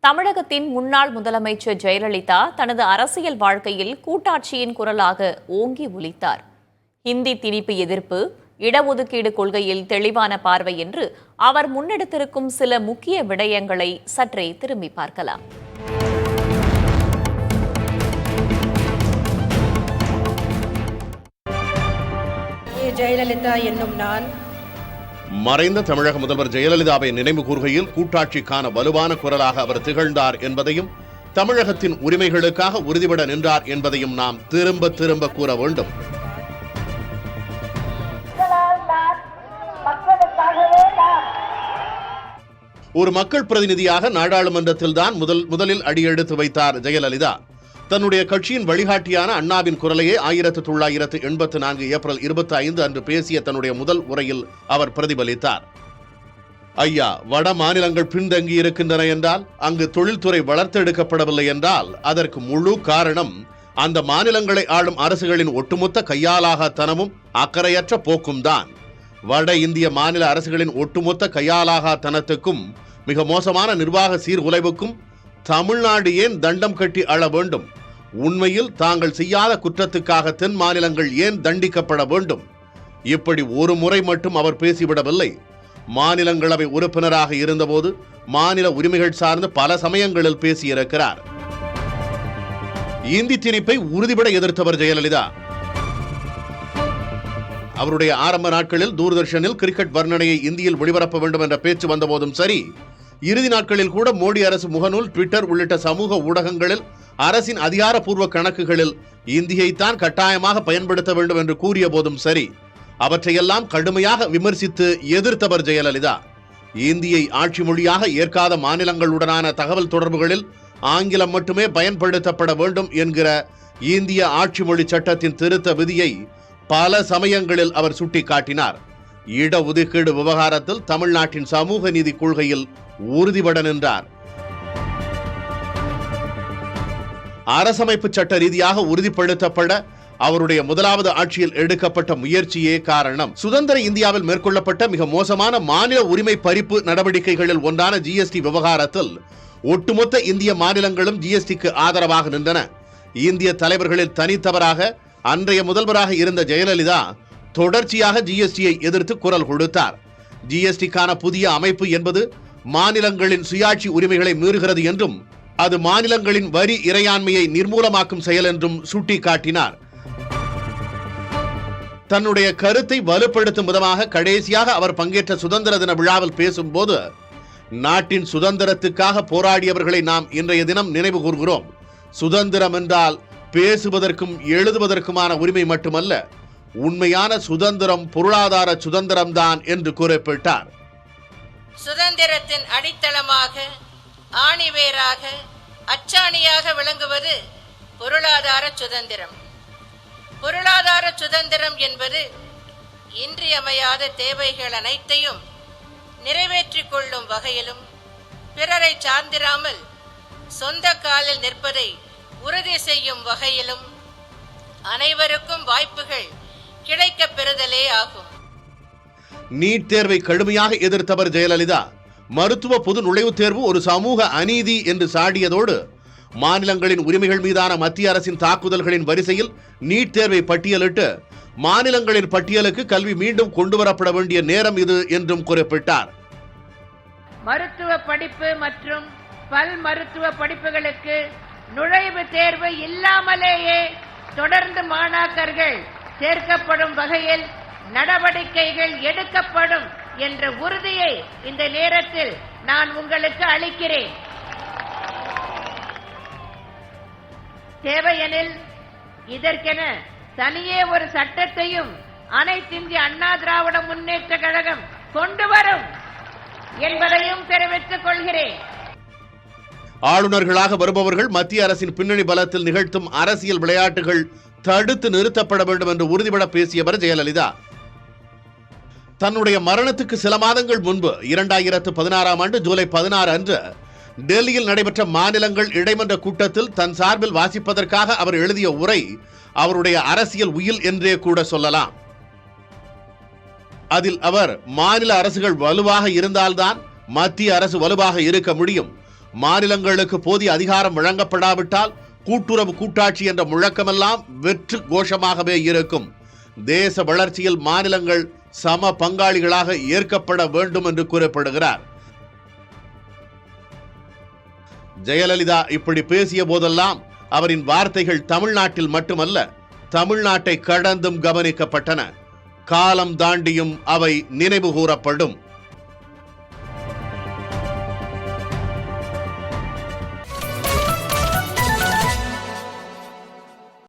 தமிழகத்தின் முன்னாள் முதலமைச்சர் ஜெயலலிதா தனது அரசியல் வாழ்க்கையில் கூட்டாட்சியின் குரலாக ஓங்கி ஒலித்தார். ஹிந்தி திணிப்பு எதிர்ப்பு, இடஒதுக்கீடு கொள்கையில் தெளிவான பார்வை என்று அவர் முன்னெடுத்திருக்கும் சில முக்கிய விடயங்களை சற்றே திரும்பி பார்க்கலாம். ஜெயலலிதா என்னும் நான் மறைந்த தமிழக முதல்வர் ஜெயலலிதாவை நினைவு கூறுகையில் கூட்டாட்சிக்கான வலுவான குரலாக அவர் திகழ்ந்தார் என்பதையும், தமிழகத்தின் உரிமைகளுக்காக உறுதிபட நின்றார் என்பதையும் நாம் திரும்ப திரும்ப கூற வேண்டும். ஒரு மக்கள் பிரதிநிதியாக நாடாளுமன்றத்தில் தான் முதலில் அடியெடுத்து வைத்தார் ஜெயலலிதா. தன்னுடைய கட்சியின் வழிகாட்டியான அண்ணாவின் குரலையே 1984 ஏப்ரல் 25 அன்று பேசிய தன்னுடைய முதல் உரையில் அவர் பிரதிபலித்தார். ஐயா, வட மாநிலங்கள் பின்தங்கி இருக்கின்றன என்றால், அங்கு தொழில்துறை வளர்த்தெடுக்கப்படவில்லை என்றால் அதற்கு முழு காரணம் அந்த மாநிலங்களை ஆளும் அரசுகளின் ஒட்டுமொத்த கையாலாகத்தனமும் அக்கறையற்ற போக்கும் தான். வட இந்திய மாநில அரசுகளின் ஒட்டுமொத்த கையாலாகத்தனத்துக்கும் மிக மோசமான நிர்வாக சீர்குலைவுக்கும் தமிழ்நாடு ஏன் தண்டம் கட்டி அழ வேண்டும்? உண்மையில் தாங்கள் செய்யாத குற்றத்துக்காக தென் மாநிலங்கள் ஏன் தண்டிக்கப்பட வேண்டும்? இப்படி ஒரு முறை மட்டும் அவர் பேசிவிடவில்லை. மாநிலங்களவை உறுப்பினராக இருந்தபோது மாநில உரிமைகள் சார்ந்து பல சமயங்களில் பேசியிருக்கிறார். இந்தி திணிப்பை உறுதிபட எதிர்த்தவர் ஜெயலலிதா. அவருடைய ஆரம்ப நாட்களில் தூர்தர்ஷனில் கிரிக்கெட் வர்ணனையை இந்தியில் ஒளிபரப்ப வேண்டும் என்ற பேச்சு வந்தபோதும் சரி, இறுதி நாட்களில் கூட மோடி அரசு முகநூல், ட்விட்டர் உள்ளிட்ட சமூக ஊடகங்களில் அரசின் அதிகாரப்பூர்வ கணக்குகளில் இந்தியைத்தான் கட்டாயமாக பயன்படுத்த வேண்டும் என்று கூறிய போதும் சரி, அவற்றையெல்லாம் கடுமையாக விமர்சித்து எதிர்த்தவர் ஜெயலலிதா. இந்தியை ஆட்சி மொழியாக ஏற்காத மாநிலங்களுடனான தகவல் தொடர்புகளில் ஆங்கிலம் மட்டுமே பயன்படுத்தப்பட வேண்டும் என்கிற இந்திய ஆட்சி மொழி சட்டத்தின் திருத்த விதியை பல சமயங்களில் அவர் சுட்டிக்காட்டினார். இடஒதுக்கீடு விவகாரத்தில் தமிழ்நாட்டின் சமூக நீதி கொள்கையில் உறுதிபட நின்றார். அரசமைப்பு சட்ட ரீதியாக உறுதிப்படுத்தப்பட அவருடைய முதலாவது ஆட்சியில் எடுக்கப்பட்ட முயற்சியே காரணம். சுதந்திர இந்தியாவில் மேற்கொள்ளப்பட்ட மிக மோசமான மாநில உரிமை பறிப்பு நடவடிக்கைகளில் ஒன்றான ஜிஎஸ்டி விவகாரத்தில் ஒட்டுமொத்த இந்திய மாநிலங்களும் ஜிஎஸ்டிக்கு ஆதரவாக நின்றன. இந்திய தலைவர்களில் தனித்தவராக அன்றைய முதல்வராக இருந்த ஜெயலலிதா தொடர்ச்சியாக ஜிஎஸ்டியை எதிர்த்து குரல் கொடுத்தார். ஜிஎஸ்டிக்கான புதிய அமைப்பு என்பது மாநிலங்களின் சுயாட்சி உரிமைகளை மீறுகிறது என்றும், அது மாநிலங்களின் வரி இறையாண்மையை நிர்மூலமாக்கும் செயல் என்றும் சுட்டிக்காட்டினார். தன்னுடைய கருத்தை வலுப்படுத்தும் விதமாக கடைசியாக அவர் பங்கேற்ற சுதந்திர தின விழாவில் பேசும்போது, நாட்டின் சுதந்திரத்துக்காக போராடியவர்களை நாம் இன்றைய தினம் நினைவு கூர்கிறோம். சுதந்திரம் என்றால் பேசுவதற்கும் எழுதுவதற்குமான உரிமை மட்டுமல்ல, உண்மையான சுதந்திரம் பொருளாதார சுதந்திரம்தான் என்று குறிப்பிட்டார். சுதந்திரத்தின் அடித்தளமாக, ஆணிவேராக, அச்சாணியாக விளங்குவது பொருளாதார சுதந்திரம். பொருளாதார சுதந்திரம் என்பது இன்றியமையாத தேவைகள் அனைத்தையும் நிறைவேற்றிக் கொள்ளும் வகையிலும், பிறரை சார்ந்திராமல் சொந்த காலில் நிற்பதை உறுதி செய்யும் வகையிலும் அனைவருக்கும் வாய்ப்புகள் கிடைக்கப் பெறுதலே ஆகும். நீட் தேர்வை கடுமையாக எதிர்த்தவர் ஜெயலலிதா. மருத்துவ பொது நுழைவுத் தேர்வு ஒரு சமூக அநீதி என்று சாடியதோடு, மாநிலங்களின் உரிமைகள் மீதான மத்திய அரசின் தாக்குதல்களின் வரிசையில் நீட் தேர்வை பட்டியலிட்டு மாநிலங்களின் பட்டியலுக்கு கல்வி மீண்டும் கொண்டுவரப்பட வேண்டிய நேரம் இது என்றும் குறிப்பிட்டார். மருத்துவ படிப்பு மற்றும் பல் மருத்துவ படிப்புகளுக்கு நுழைவு தேர்வு இல்லாமலேயே தொடர்ந்து மாணாக்கர்கள் சேர்க்கப்படும் வகையில் நடவடிக்கைகள் எடுக்கப்படும் என்ற உறுதியை இந்த நேரத்தில் நான் உங்களுக்கு அளிக்கிறேன். தேவையெனில் இதற்கென தனியே ஒரு சட்டத்தையும் அனைத்திந்திய அண்ணா திராவிட முன்னேற்ற கழகம் கொண்டு வரும் என்பதையும் தெரிவித்துக் கொள்கிறேன். ஆளுநர்களாக வருபவர்கள் மத்திய அரசின் பின்னணி பலத்தில் நிகழ்த்தும் அரசியல் விளையாட்டுகள் தடுத்து நிறுத்தப்பட வேண்டும் என்று உறுதிபட பேசியவர் ஜெயலலிதா. தன்னுடைய மரணத்துக்கு சில மாதங்கள் முன்பு 2016 ஆண்டு ஜூலை 16 அன்று டெல்லியில் நடைபெற்ற மாநிலங்கள் இடைமன்ற கூட்டத்தில் தன் சார்பில் வாசிப்பதற்காக அவர் எழுதிய உரை அவருடைய அரசியல் உயில் என்றே கூட சொல்லலாம். அதில் அவர் மாநில அரசுகள் வலுவாக இருந்தால்தான் மத்திய அரசு வலுவாக இருக்க முடியும், மாநிலங்களுக்கு போதிய அதிகாரம் வழங்கப்படாவிட்டால் கூட்டுறவு கூட்டாட்சி என்ற முழக்கமெல்லாம் வெற்று கோஷமாகவே இருக்கும். தேச வளர்ச்சியில் மாநிலங்கள் சம பங்காளிகளாக ஏற்கப்பட வேண்டும் என்று கூறப்படுகிறார். ஜெயலலிதா இப்படி பேசிய போதெல்லாம் அவரின் வார்த்தைகள் தமிழ்நாட்டில் மட்டுமல்ல, தமிழ்நாட்டை கடந்தும் கவனிக்கப்பட்டன. காலம் தாண்டியும் அவை நினைவு கூறப்படும்.